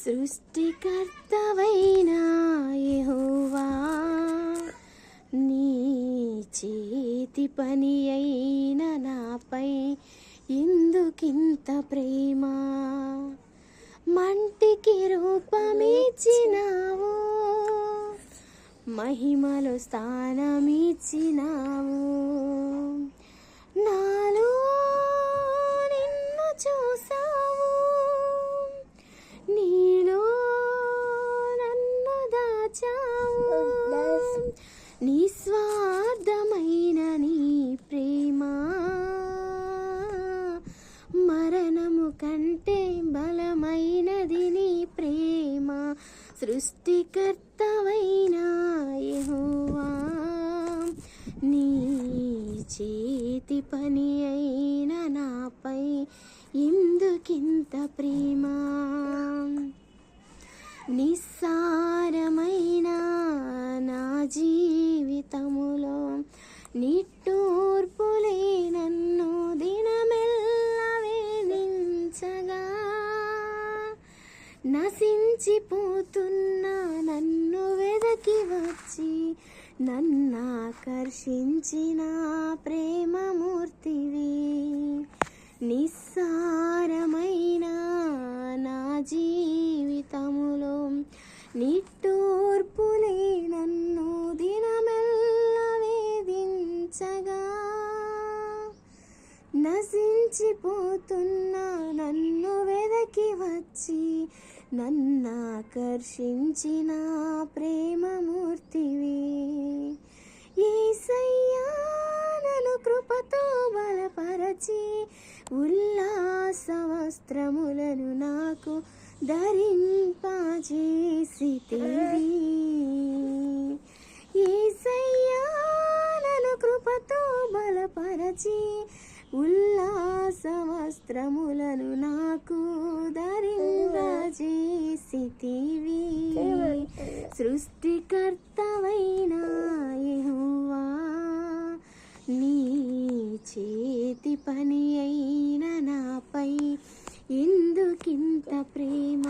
సృష్టికర్తవైన యెహోవా, నీ చేతి పని అయిన నాపై ఎందుకింత ప్రేమ? మంటికి రూపమిచ్చినావు, మహిమలో స్థానమిచ్చినావు. నాలో నిన్ను చూసావు, నీలో నన్ను దాచావు. నిస్వార్థమైన నీ ప్రేమ మరణము కంటే బలమైనది నీ ప్రేమ. సృష్టికర్తవైన యెహోవా, నీ చేతి పని అయిన నాపై ఎందుకింత ప్రేమ? నిస్సారమైన నా జీవితములో నిట్టూర్పులే నన్ను దినమెల్ల వేధించగా, నశించిపోతున్న నన్ను వెదకి వచ్చి నన్నాకర్షించిన ప్రేమమూర్తివి. నిస్సారమైన నా జీవితములో నిట్టూర్పులే నన్ను దినమెల్ల వేధించగా, నశించిపోతున్న నన్ను వెదకి వచ్చి నన్నాకర్షించిన ప్రేమమూర్తివి. యేసయ్యా, నన్ను కృపతో బలపరచి ఉల్లాస వస్త్రములను నాకు ధరింపజేసితివి. యేసయ్యా, నన్ను కృపతో బలపరచి ఉల్లాస వస్త్రములను నాకు ధరింపజేసితివి. సృష్టికర్తవైన యెహోవా, నీ చేతి పని అయిన నాపై ఎందుకింత ప్రేమ?